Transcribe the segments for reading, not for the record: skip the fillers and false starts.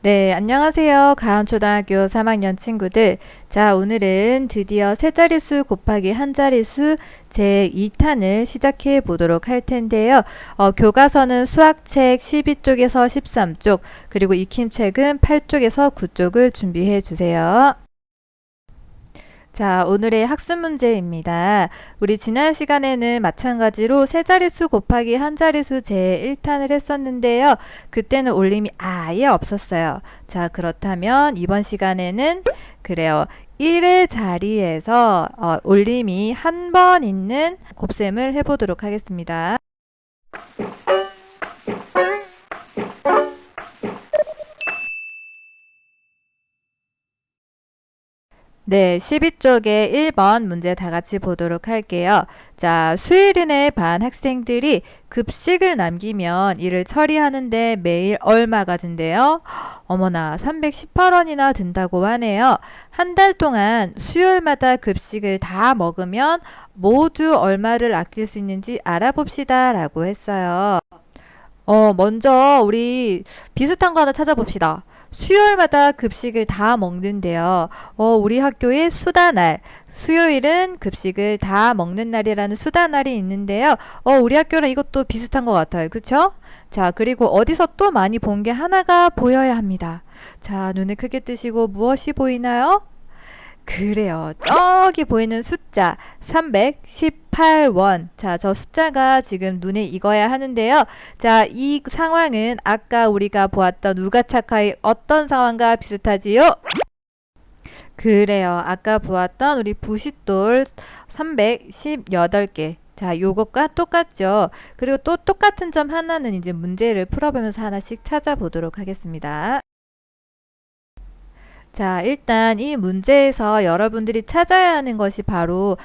네, 안녕하세요. 가은초등학교 3학년 친구들. 자, 오늘은 드디어 세 자릿수 곱하기 한 자릿수 제2탄을 시작해 보도록 할 텐데요. 교과서는 수학책 12쪽에서 13쪽, 그리고 익힘책은 8쪽에서 9쪽을 준비해 주세요. 자, 오늘의 학습 문제입니다. 우리 지난 시간에는 마찬가지로 세 자릿수 곱하기 한 자릿수 제1탄을 했었는데요. 그때는 올림이 아예 없었어요. 자, 그렇다면 이번 시간에는 그래요. 1의 자리에서 올림이 한 번 있는 곱셈을 해보도록 하겠습니다. 네, 12쪽에 1번 문제 다 같이 보도록 할게요. 자, 수일인의 반 학생들이 급식을 남기면 이를 처리하는데 매일 얼마가 든대요? 어머나, 318원이나 든다고 하네요. 한 달 동안 수요일마다 급식을 다 먹으면 모두 얼마를 아낄 수 있는지 알아봅시다 라고 했어요. 먼저 우리 비슷한 거 하나 찾아봅시다. 수요일마다 급식을 다 먹는데요. 우리 학교에 수다날, 수요일은 급식을 다 먹는 날이라는 수다날이 있는데요. 우리 학교랑 이것도 비슷한 것 같아요. 그쵸? 자, 그리고 어디서 또 많이 본 게 하나가 보여야 합니다. 자, 눈을 크게 뜨시고 무엇이 보이나요? 그래요. 저기 보이는 숫자 318원. 자, 저 숫자가 지금 눈에 익어야 하는데요. 자, 이 상황은 아까 우리가 보았던 우가차카의 어떤 상황과 비슷하지요? 그래요. 아까 보았던 우리 부싯돌 318개. 자, 요것과 똑같죠. 그리고 또 똑같은 점 하나는 이제 문제를 풀어보면서 하나씩 찾아보도록 하겠습니다. 자, 일단 이 문제에서 여러분들이 찾아야 하는 것이 바로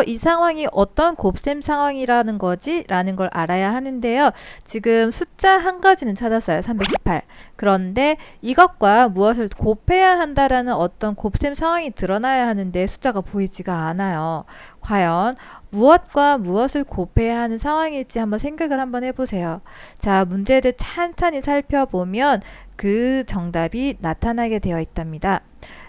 이 상황이 어떤 곱셈 상황이라는 거지? 라는 걸 알아야 하는데요. 지금 숫자 한 가지는 찾았어요. 318. 그런데 이것과 무엇을 곱해야 한다라는 어떤 곱셈 상황이 드러나야 하는데 숫자가 보이지가 않아요. 과연 무엇과 무엇을 곱해야 하는 상황일지 한번 생각을 한번 해보세요. 자, 문제를 찬찬히 살펴보면 그 정답이 나타나게 되어 있답니다.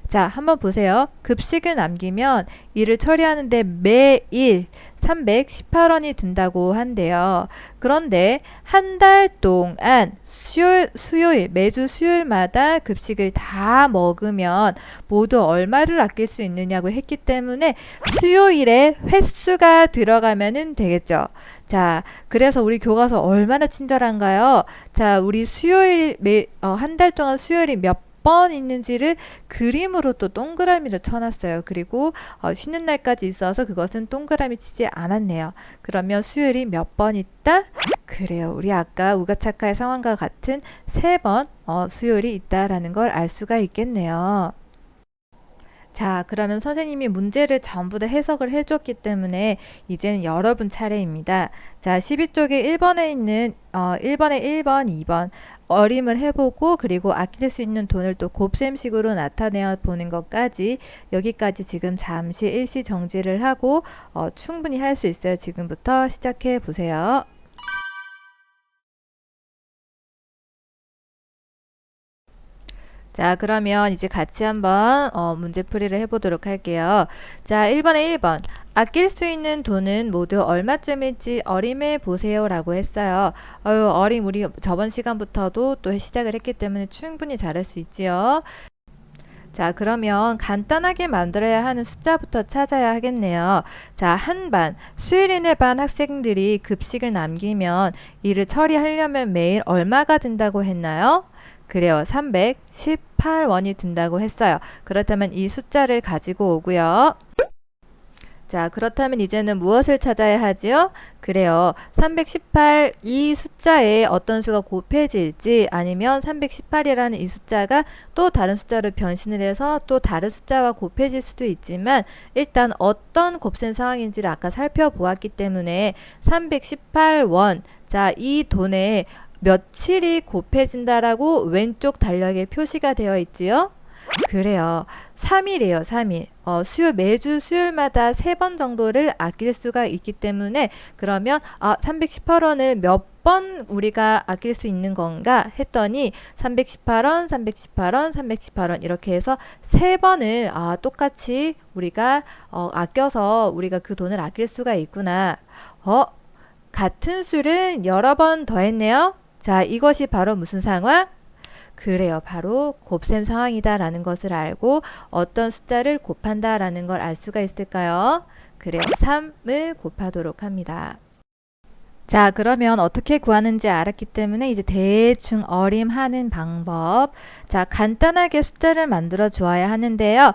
자, 한번 보세요. 급식을 남기면 이를 처리하는데 매일 318원이 든다고 한대요. 그런데 한 달 동안 수요일, 매주 수요일마다 급식을 다 먹으면 모두 얼마를 아낄 수 있느냐고 했기 때문에 수요일에 횟수가 들어가면 되겠죠. 자, 그래서 우리 교과서 얼마나 친절한가요? 자, 우리 수요일 한 달 동안 수요일이 몇 번 있는지를 그림으로 또 동그라미를 쳐놨어요. 그리고 쉬는 날까지 있어서 그것은 동그라미 치지 않았네요. 그러면 수요일이 몇 번 있다? 그래요. 우리 아까 우가차카의 상황과 같은 3번 수요일이 있다라는 걸 알 수가 있겠네요. 자, 그러면 선생님이 문제를 전부 다 해석을 해줬기 때문에 이제는 여러분 차례입니다. 자, 12쪽에 1번에 있는 1번에 1번, 2번 어림을 해보고 그리고 아낄 수 있는 돈을 또 곱셈식으로 나타내어 보는 것까지 여기까지 지금 잠시 일시 정지를 하고 충분히 할 수 있어요. 지금부터 시작해 보세요. 자, 그러면 이제 같이 한번 문제풀이를 해보도록 할게요. 자, 1번에 1번. 아낄 수 있는 돈은 모두 얼마쯤일지 어림해 보세요 라고 했어요. 어림 우리 저번 시간부터도 또 시작을 했기 때문에 충분히 잘할 수 있지요. 자, 그러면 간단하게 만들어야 하는 숫자부터 찾아야 하겠네요. 자, 한 반, 수일인의 반 학생들이 급식을 남기면 이를 처리하려면 매일 얼마가 든다고 했나요? 그래요. 318원이 든다고 했어요. 그렇다면 이 숫자를 가지고 오고요. 자, 그렇다면 이제는 무엇을 찾아야 하지요? 그래요. 318 이 숫자에 어떤 수가 곱해질지 아니면 318이라는 이 숫자가 또 다른 숫자로 변신을 해서 또 다른 숫자와 곱해질 수도 있지만 일단 어떤 곱셈 상황인지를 아까 살펴보았기 때문에 318원 자, 이 돈에 며칠이 곱해진다라고 왼쪽 달력에 표시가 되어 있지요? 그래요. 3일이에요, 3일. 매주 수요일마다 3번 정도를 아낄 수가 있기 때문에 그러면 318원을 몇 번 우리가 아낄 수 있는 건가 했더니 318원, 318원, 318원 이렇게 해서 3번을 똑같이 우리가 아껴서 우리가 그 돈을 아낄 수가 있구나. 같은 수를 여러 번 더했네요. 자, 이것이 바로 무슨 상황? 그래요. 바로 곱셈 상황이다라는 것을 알고 어떤 숫자를 곱한다라는 걸 알 수가 있을까요? 그래요. 3을 곱하도록 합니다. 자, 그러면 어떻게 구하는지 알았기 때문에 이제 대충 어림하는 방법. 자, 간단하게 숫자를 만들어 주어야 하는데요.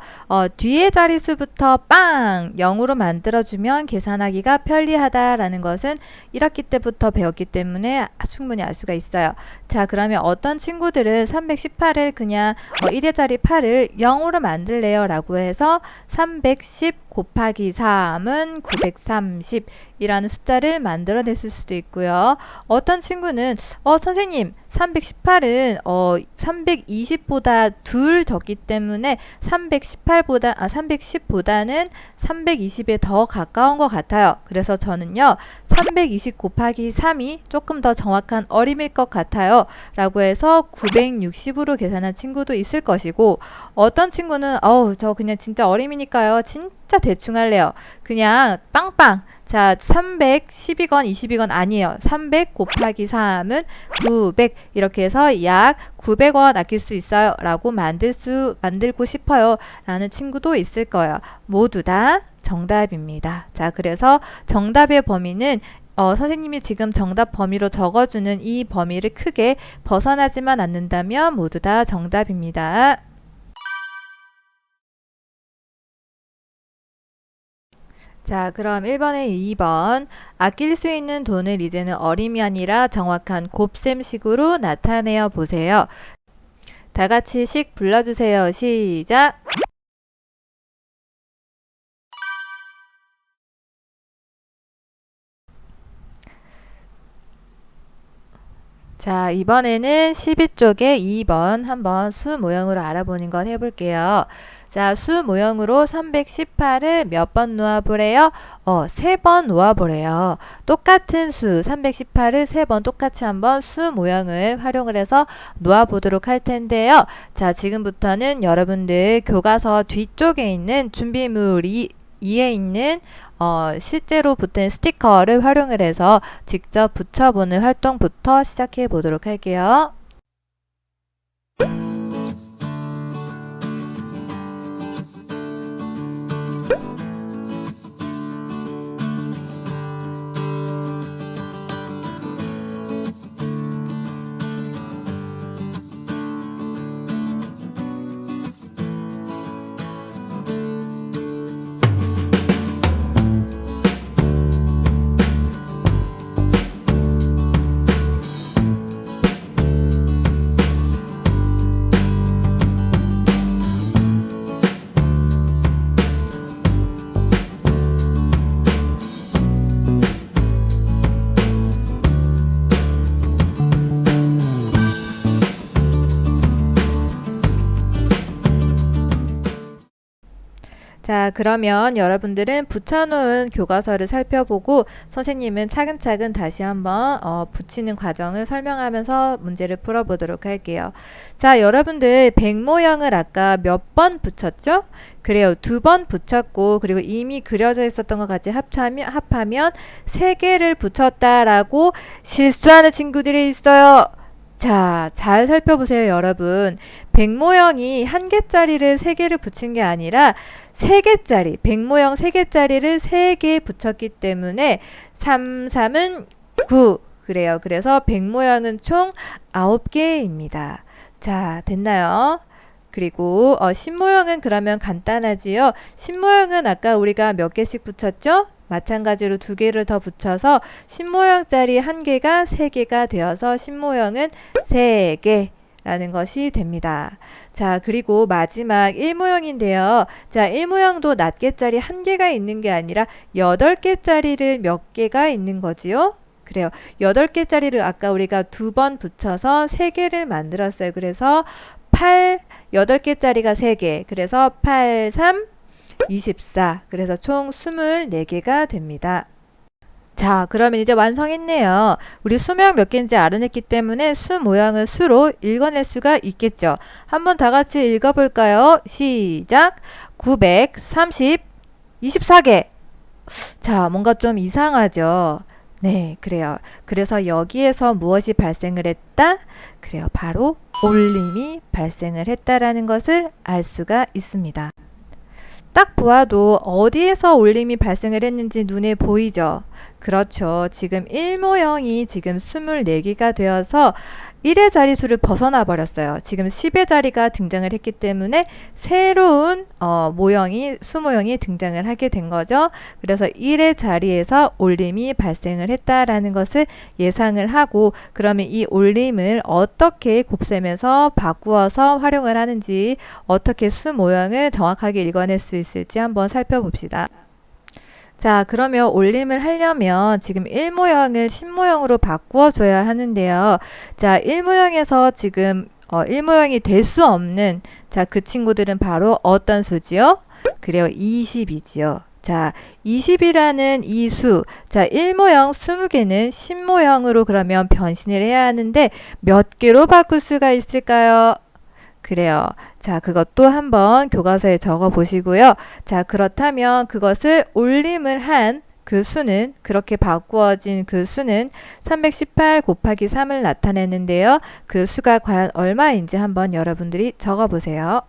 뒤에 자릿수부터 빵! 0으로 만들어주면 계산하기가 편리하다라는 것은 1학기 때부터 배웠기 때문에 충분히 알 수가 있어요. 자, 그러면 어떤 친구들은 318을 그냥 1의 자리 8을 0으로 만들래요 라고 해서 310 곱하기 3은 930 이라는 숫자를 만들어냈을 수도 있고요. 어떤 친구는 선생님 318은 320보다 둘 적기 때문에 310보다는 320에 더 가까운 것 같아요. 그래서 저는요 320 곱하기 3이 조금 더 정확한 어림일 것 같아요 라고 해서 960으로 계산한 친구도 있을 것이고, 어떤 친구는 저 그냥 진짜 어림이니까요 진짜 대충 할래요. 그냥 빵빵. 자, 312건 22건 아니에요. 300 곱하기 3은 900 이렇게 해서 약 900원 아낄 수 있어요 라고 만들고 싶어요 라는 친구도 있을 거예요. 모두 다 정답입니다. 자, 그래서 정답의 범위는 선생님이 지금 정답 범위로 적어주는 이 범위를 크게 벗어나지만 않는다면 모두 다 정답입니다. 자, 그럼 1번에 2번. 아낄 수 있는 돈을 이제는 어림이 아니라 정확한 곱셈식으로 나타내어 보세요. 다 같이 식 불러주세요. 시작! 자, 이번에는 12쪽에 2번 한번 수 모형으로 알아보는 것 해볼게요. 자, 수 모형으로 318을 몇 번 놓아보래요? 3번 놓아보래요. 똑같은 수 318을 3번 똑같이 한번 수 모형을 활용을 해서 놓아보도록 할 텐데요. 자, 지금부터는 여러분들 교과서 뒤쪽에 있는 준비물 2에 있는 실제로 붙은 스티커를 활용을 해서 직접 붙여보는 활동부터 시작해 보도록 할게요. 자, 그러면 여러분들은 붙여놓은 교과서를 살펴보고 선생님은 차근차근 다시 한번 붙이는 과정을 설명하면서 문제를 풀어보도록 할게요. 자, 여러분들 100 모형을 아까 몇 번 붙였죠? 그래요. 2번 붙였고, 그리고 이미 그려져 있었던 것 같이 합하면 3개를 붙였다라고 실수하는 친구들이 있어요. 자, 잘 살펴보세요, 여러분. 100 모형이 1개짜리를 3개를 붙인 게 아니라 3개짜리, 100 모형 3개짜리를 3개 붙였기 때문에 3, 3은 9. 그래요. 그래서 100 모형은 총 9개입니다. 자, 됐나요? 그리고 10 모형은 그러면 간단하지요. 10 모형은 아까 우리가 몇 개씩 붙였죠? 마찬가지로 2개를 더 붙여서 10모형짜리 1개가 3개가 되어서 10모형은 3개 라는 것이 됩니다. 자, 그리고 마지막 1모형인데요. 자, 1모형도 낱개짜리 1개가 있는 게 아니라 8개짜리를 몇 개가 있는 거지요? 그래요. 8개짜리를 아까 우리가 2번 붙여서 3개를 만들었어요. 그래서 8, 8개짜리가 3개. 그래서 8, 3, 24. 그래서 총 24개가 됩니다. 자, 그러면 이제 완성했네요. 우리 수명 몇 개인지 알아냈기 때문에 수 모양을 수로 읽어낼 수가 있겠죠. 한번 다 같이 읽어볼까요? 시작! 930, 24개. 자, 뭔가 좀 이상하죠? 네, 그래요. 그래서 여기에서 무엇이 발생을 했다? 그래요. 바로 올림이 발생을 했다라는 것을 알 수가 있습니다. 딱 보아도 어디에서 올림이 발생을 했는지 눈에 보이죠? 그렇죠. 지금 1모형이 지금 24개가 되어서 1의 자리수를 벗어나 버렸어요. 지금 10의 자리가 등장을 했기 때문에 새로운 수모형이 등장을 하게 된 거죠. 그래서 1의 자리에서 올림이 발생을 했다라는 것을 예상을 하고, 그러면 이 올림을 어떻게 곱셈에서 바꾸어서 활용을 하는지, 어떻게 수모형을 정확하게 읽어낼 수 있을지 한번 살펴봅시다. 자, 그러면 올림을 하려면 지금 1모형을 10모형으로 바꾸어 줘야 하는데요. 자, 1모형에서 지금 1모형이 될 수 없는, 자, 그 친구들은 바로 어떤 수지요? 그래요, 20이지요. 자, 20이라는 이 수, 자, 1모형 20개는 10모형으로 그러면 변신을 해야 하는데 몇 개로 바꿀 수가 있을까요? 그래요. 자, 그것도 한번 교과서에 적어 보시고요. 자, 그렇다면 그것을 올림을 한 그 수는, 그렇게 바꾸어진 그 수는 318 곱하기 3을 나타내는데요. 그 수가 과연 얼마인지 한번 여러분들이 적어 보세요.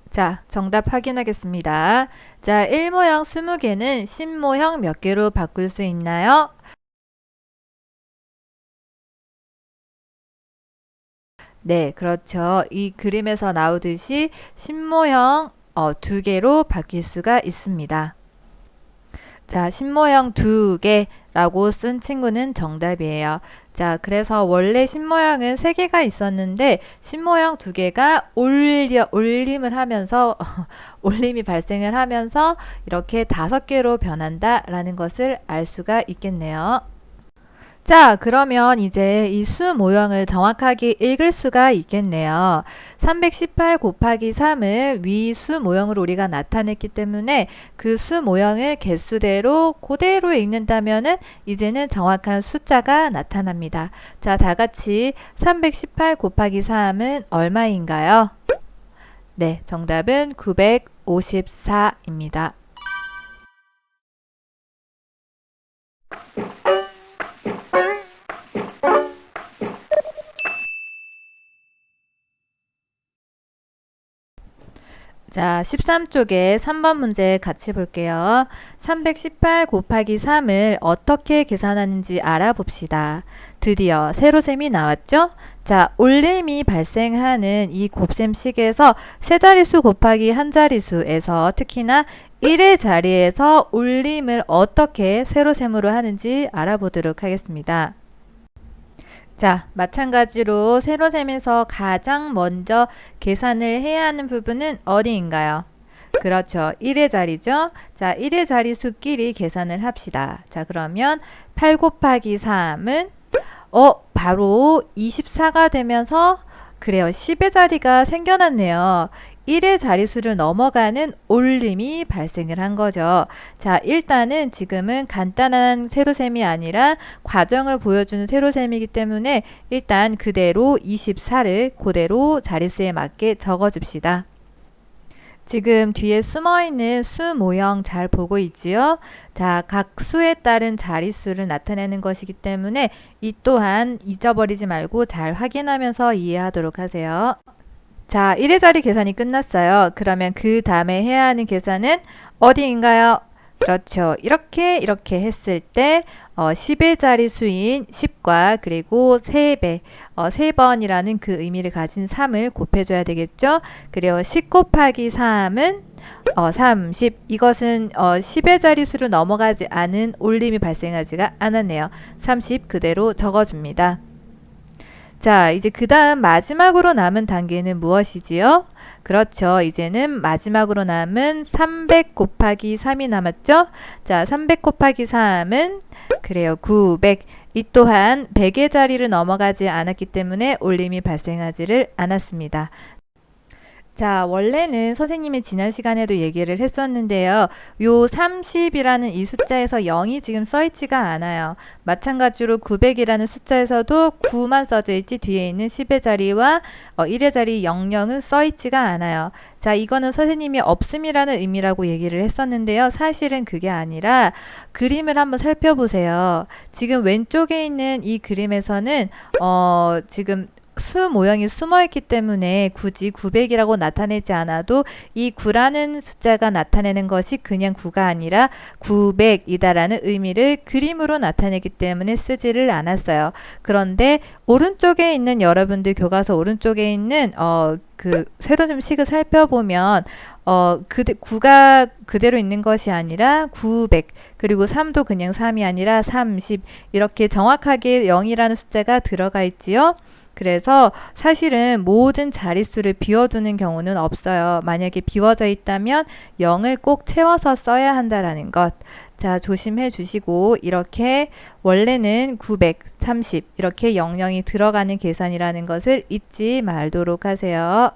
자, 정답 확인하겠습니다. 자, 1모형 20개는 10모형 몇 개로 바꿀 수 있나요? 네, 그렇죠. 이 그림에서 나오듯이 10모형 2개로 바뀔 수가 있습니다. 자, 10모형 2개라고 쓴 친구는 정답이에요. 자, 그래서 원래 10모형은 3개가 있었는데 10모형 2개가 올림을 하면서 올림이 발생을 하면서 이렇게 5개로 변한다라는 것을 알 수가 있겠네요. 자, 그러면 이제 이 수 모형을 정확하게 읽을 수가 있겠네요. 318 곱하기 3을 위 수 모형으로 우리가 나타냈기 때문에 그 수 모형을 개수대로 그대로 읽는다면은 이제는 정확한 숫자가 나타납니다. 자, 다 같이 318 곱하기 3은 얼마인가요? 네, 정답은 954입니다. 자, 13쪽에 3번 문제 같이 볼게요. 318 곱하기 3을 어떻게 계산하는지 알아봅시다. 드디어 세로셈이 나왔죠? 자, 올림이 발생하는 이 곱셈식에서 세 자릿수 곱하기 한 자릿수에서 특히나 1의 자리에서 올림을 어떻게 세로셈으로 하는지 알아보도록 하겠습니다. 자, 마찬가지로 세로셈에서 가장 먼저 계산을 해야 하는 부분은 어디인가요? 그렇죠. 1의 자리죠. 자, 1의 자리수끼리 계산을 합시다. 자, 그러면 8 곱하기 3은 바로 24가 되면서 그래요. 10의 자리가 생겨났네요. 1의 자릿수를 넘어가는 올림이 발생을 한 거죠. 자, 일단은 지금은 간단한 세로셈이 아니라 과정을 보여주는 세로셈이기 때문에 일단 그대로 24를 그대로 자릿수에 맞게 적어줍시다. 지금 뒤에 숨어있는 수 모형 잘 보고 있지요? 자, 각 수에 따른 자릿수를 나타내는 것이기 때문에 이 또한 잊어버리지 말고 잘 확인하면서 이해하도록 하세요. 자, 1의 자리 계산이 끝났어요. 그러면 그 다음에 해야 하는 계산은 어디인가요? 그렇죠. 이렇게 했을 때 10의 자리 수인 10과 그리고 3배, 3번이라는 그 의미를 가진 3을 곱해줘야 되겠죠. 그리고 10 곱하기 3은 30. 이것은 10의 자리 수를 넘어가지 않은 올림이 발생하지가 않았네요. 30 그대로 적어줍니다. 자, 이제 그 다음 마지막으로 남은 단계는 무엇이지요? 그렇죠. 이제는 마지막으로 남은 300 곱하기 3이 남았죠? 자, 300 곱하기 3은 그래요. 900. 이 또한 100의 자리를 넘어가지 않았기 때문에 올림이 발생하지를 않았습니다. 자, 원래는 선생님이 지난 시간에도 얘기를 했었는데요. 요 30이라는 이 숫자에서 0이 지금 써있지가 않아요. 마찬가지로 900이라는 숫자에서도 9만 써져 있지 뒤에 있는 10의 자리와 1의 자리 00은 써있지가 않아요. 자, 이거는 선생님이 없음이라는 의미라고 얘기를 했었는데요. 사실은 그게 아니라 그림을 한번 살펴보세요. 지금 왼쪽에 있는 이 그림에서는 지금 수 모양이 숨어 있기 때문에 굳이 900이라고 나타내지 않아도 이 9라는 숫자가 나타내는 것이 그냥 9가 아니라 900이다라는 의미를 그림으로 나타내기 때문에 쓰지를 않았어요. 그런데 오른쪽에 있는 여러분들 교과서 오른쪽에 있는 그 세로점식을 살펴보면 9가 그대로 있는 것이 아니라 900 그리고 3도 그냥 3이 아니라 30 이렇게 정확하게 0이라는 숫자가 들어가 있지요. 그래서 사실은 모든 자릿수를 비워두는 경우는 없어요. 만약에 비워져 있다면 0을 꼭 채워서 써야 한다라는 것. 자, 조심해 주시고 이렇게 원래는 930 이렇게 00이 들어가는 계산이라는 것을 잊지 말도록 하세요.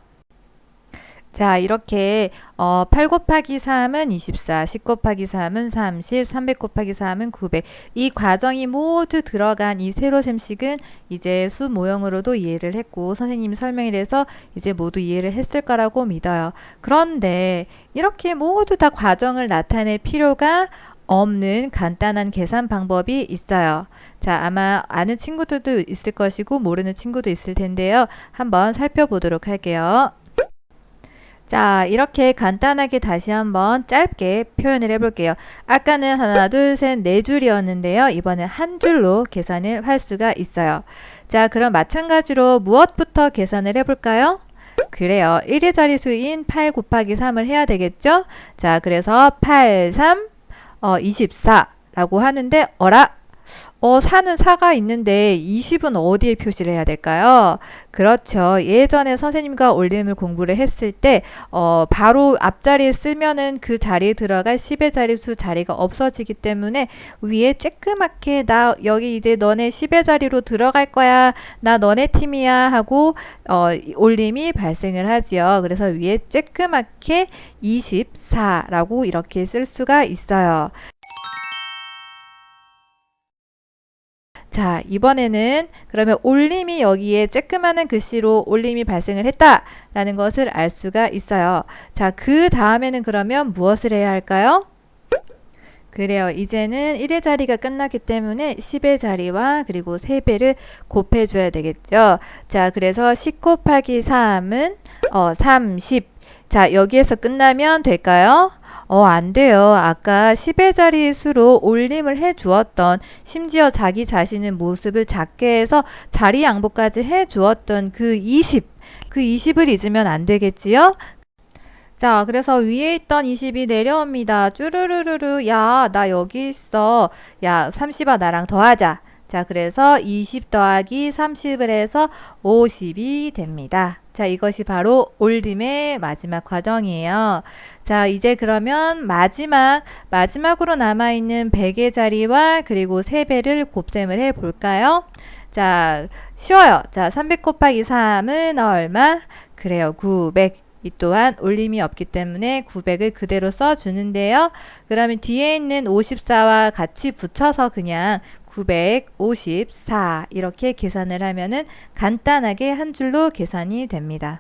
자, 이렇게 8 곱하기 3은 24, 10 곱하기 3은 30, 300 곱하기 3은 900. 이 과정이 모두 들어간 이 세로셈식은 이제 수 모형으로도 이해를 했고 선생님이 설명에 대해서 이제 모두 이해를 했을 거라고 믿어요. 그런데 이렇게 모두 다 과정을 나타낼 필요가 없는 간단한 계산 방법이 있어요. 자, 아마 아는 친구들도 있을 것이고 모르는 친구도 있을 텐데요. 한번 살펴보도록 할게요. 자, 이렇게 간단하게 다시 한번 짧게 표현을 해볼게요. 아까는 하나, 둘, 셋, 네 줄이었는데요. 이번엔 한 줄로 계산을 할 수가 있어요. 자, 그럼 마찬가지로 무엇부터 계산을 해볼까요? 그래요. 1의 자리수인 8 곱하기 3을 해야 되겠죠? 자, 그래서 8, 3, 24라고 하는데, 4는 4가 있는데 20은 어디에 표시를 해야 될까요? 그렇죠. 예전에 선생님과 올림을 공부를 했을 때 바로 앞자리에 쓰면은 그 자리에 들어갈 10의 자리수 자리가 없어지기 때문에 위에 쬐끄맣게 나 여기 이제 너네 10의 자리로 들어갈 거야. 나 너네 팀이야 하고 올림이 발생을 하지요. 그래서 위에 쬐끄맣게 24라고 이렇게 쓸 수가 있어요. 자, 이번에는 그러면 올림이 여기에 쬐끄마한 글씨로 올림이 발생을 했다라는 것을 알 수가 있어요. 자, 그 다음에는 그러면 무엇을 해야 할까요? 그래요. 이제는 1의 자리가 끝났기 때문에 10의 자리와 그리고 3배를 곱해줘야 되겠죠. 자, 그래서 10 곱하기 3은 30. 자, 여기에서 끝나면 될까요? 안 돼요. 아까 10의 자리 수로 올림을 해 주었던 심지어 자기 자신의 모습을 작게 해서 자리 양보까지 해 주었던 그 20을 잊으면 안 되겠지요? 자, 그래서 위에 있던 20이 내려옵니다. 쭈르르르르. 야, 나 여기 있어. 야, 30아 나랑 더하자. 자, 그래서 20 더하기 30을 해서 50이 됩니다. 자, 이것이 바로 올림의 마지막 과정이에요. 자, 이제 그러면 마지막으로 남아있는 100의 자리와 그리고 3배를 곱셈을 해 볼까요? 자, 쉬워요. 자, 300 곱하기 3은 얼마? 그래요, 900. 이 또한 올림이 없기 때문에 900을 그대로 써주는데요. 그러면 뒤에 있는 54와 같이 붙여서 그냥 954 이렇게 계산을 하면은 간단하게 한 줄로 계산이 됩니다.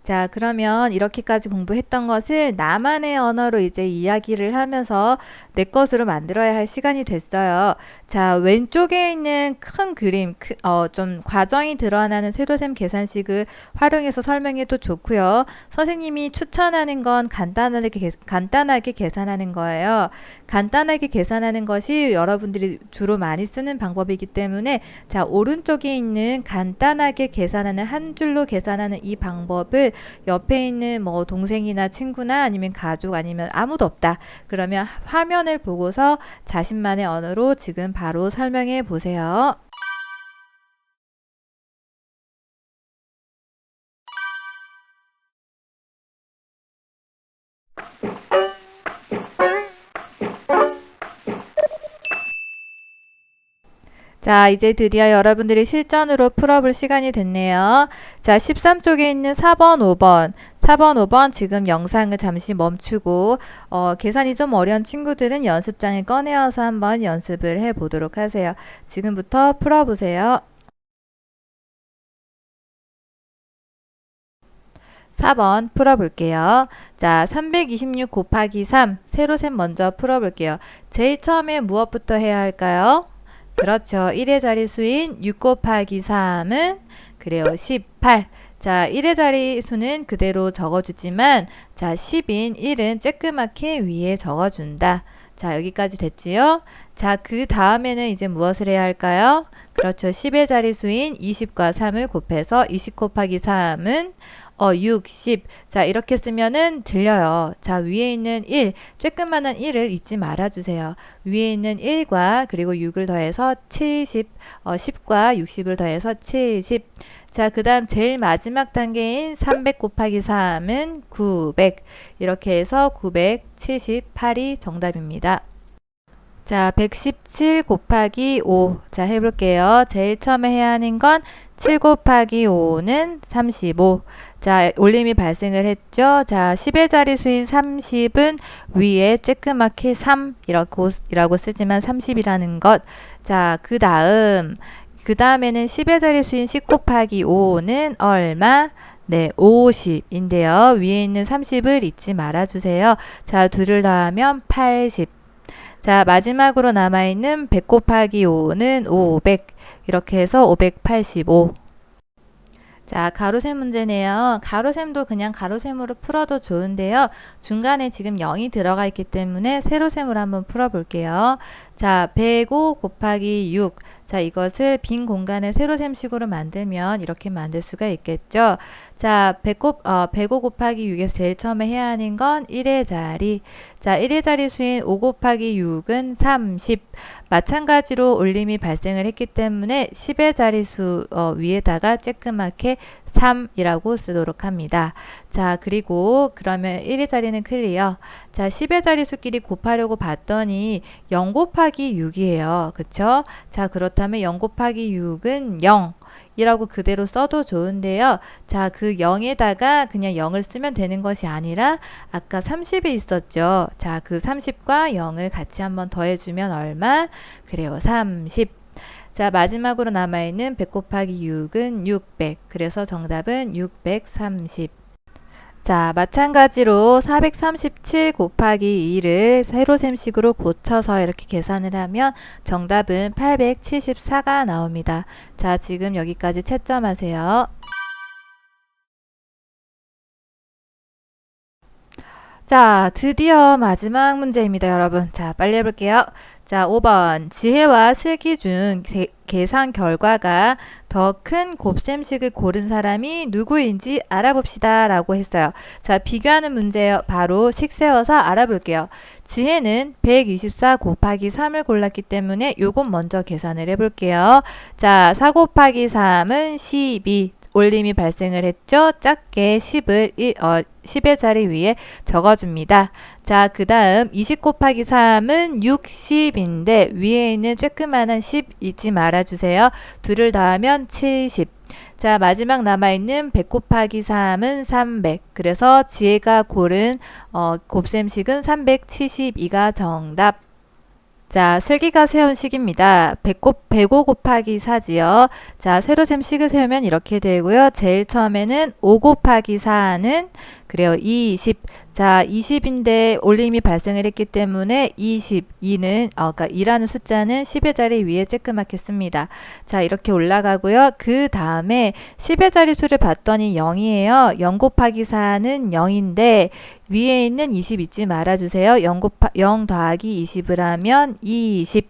자, 그러면 이렇게까지 공부했던 것을 나만의 언어로 이제 이야기를 하면서 내 것으로 만들어야 할 시간이 됐어요. 자, 왼쪽에 있는 큰 그림, 좀 과정이 드러나는 세도셈 계산식을 활용해서 설명해도 좋고요. 선생님이 추천하는 건 간단하게 계산하는 거예요. 간단하게 계산하는 것이 여러분들이 주로 많이 쓰는 방법이기 때문에 자, 오른쪽에 있는 간단하게 계산하는 한 줄로 계산하는 이 방법을 옆에 있는 뭐 동생이나 친구나 아니면 가족 아니면 아무도 없다. 그러면 화면을 보고서 자신만의 언어로 지금 바로 설명해 보세요. 자, 이제 드디어 여러분들이 실전으로 풀어볼 시간이 됐네요. 자, 13쪽에 있는 4번, 5번. 4번, 5번 지금 영상을 잠시 멈추고 계산이 좀 어려운 친구들은 연습장을 꺼내어서 한번 연습을 해보도록 하세요. 지금부터 풀어보세요. 4번 풀어볼게요. 자, 326 곱하기 3, 세로셈 먼저 풀어볼게요. 제일 처음에 무엇부터 해야 할까요? 그렇죠. 1의 자리수인 6 곱하기 3은 그래요. 18. 자, 1의 자리수는 그대로 적어주지만 자, 10인 1은 쬐끄맣게 위에 적어준다. 자, 여기까지 됐지요? 자, 그 다음에는 이제 무엇을 해야 할까요? 그렇죠. 10의 자리수인 20과 3을 곱해서 20 곱하기 3은 60. 자, 이렇게 쓰면은 들려요. 자, 위에 있는 1, 쬐끄만한 1을 잊지 말아주세요. 위에 있는 1과 그리고 6을 더해서 70, 10과 60을 더해서 70. 자, 그 다음 제일 마지막 단계인 300 곱하기 3은 900. 이렇게 해서 978이 정답입니다. 자, 117 곱하기 5. 자, 해볼게요. 제일 처음에 해야 하는 건 7 곱하기 5는 35. 자, 올림이 발생을 했죠. 자, 10의 자리수인 30은 위에 쬐끄맣게 3이라고 쓰지만 30이라는 것. 자, 그 다음에는 10의 자리수인 10 곱하기 5는 얼마? 네, 50인데요. 위에 있는 30을 잊지 말아주세요. 자, 둘을 더하면 80. 자, 마지막으로 남아있는 100 곱하기 5는 500. 이렇게 해서 585. 자, 가로셈 문제네요. 가로셈도 그냥 가로셈으로 풀어도 좋은데요. 중간에 지금 0이 들어가 있기 때문에 세로셈으로 한번 풀어볼게요. 자, 105 곱하기 6. 자, 이것을 빈 공간을 세로셈식으로 만들면 이렇게 만들 수가 있겠죠. 자, 105 곱하기 6에서 제일 처음에 해야 하는 건 1의 자리. 자, 1의 자리 수인 5 곱하기 6은 30. 마찬가지로 올림이 발생을 했기 때문에 10의 자리수 위에다가 쬐끄맣게 3이라고 쓰도록 합니다. 자, 그리고 그러면 1의 자리는 클리어. 자, 10의 자리수끼리 곱하려고 봤더니 0 곱하기 6이에요. 그쵸? 자, 그렇다면 0 곱하기 6은 0. 이라고 그대로 써도 좋은데요. 자, 그 0에다가 그냥 0을 쓰면 되는 것이 아니라 아까 30이 있었죠. 자, 그 30과 0을 같이 한번 더해주면 얼마? 그래요. 30. 자, 마지막으로 남아있는 100 곱하기 6은 600. 그래서 정답은 630. 자, 마찬가지로 437 곱하기 2를 세로셈식으로 고쳐서 이렇게 계산을 하면 정답은 874가 나옵니다. 자, 지금 여기까지 채점하세요. 자, 드디어 마지막 문제입니다, 여러분. 자, 빨리 해볼게요. 자, 5번. 지혜와 슬기 중 계산 결과가 더 큰 곱셈식을 고른 사람이 누구인지 알아봅시다 라고 했어요. 자, 비교하는 문제예요. 바로 식 세워서 알아볼게요. 지혜는 124 곱하기 3을 골랐기 때문에 요것 먼저 계산을 해볼게요. 자, 4 곱하기 3은 12. 올림이 발생을 했죠. 작게 10의 자리 위에 적어줍니다. 자, 그 다음 20 곱하기 3은 60인데 위에 있는 쬐끄만한 10 잊지 말아주세요. 둘을 더하면 70. 자, 마지막 남아있는 100 곱하기 3은 300. 그래서 지혜가 고른 곱셈식은 372가 정답. 자, 슬기가 세운 식입니다. 105 곱하기 4지요. 자, 세로셈 식을 세우면 이렇게 되고요. 제일 처음에는 5 곱하기 4는 그래요. 20. 자, 20인데 올림이 발생을 했기 때문에 22는 그러니까 2라는 숫자는 10의 자리 위에 쬐끄맣게 씁니다. 자, 이렇게 올라가고요. 그 다음에 10의 자리 수를 봤더니 0이에요. 0 곱하기 4는 0인데 위에 있는 20 잊지 말아주세요. 0 더하기 20을 하면 20.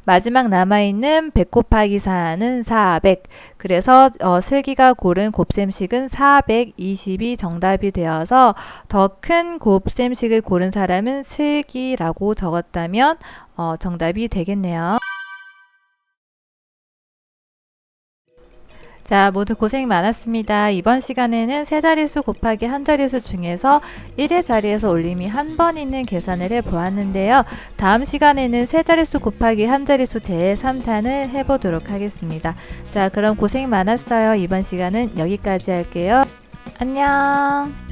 마지막 남아있는 100 곱하기 4는 400. 그래서 슬기가 고른 곱셈식은 420이 정답이 되어서 더 큰 곱셈식을 고른 사람은 슬기라고 적었다면 정답이 되겠네요. 자, 모두 고생 많았습니다. 이번 시간에는 세 자릿수 곱하기 한 자릿수 중에서 1의 자리에서 올림이 한 번 있는 계산을 해보았는데요. 다음 시간에는 세 자릿수 곱하기 한 자릿수 제3탄을 해보도록 하겠습니다. 자, 그럼 고생 많았어요. 이번 시간은 여기까지 할게요. 안녕.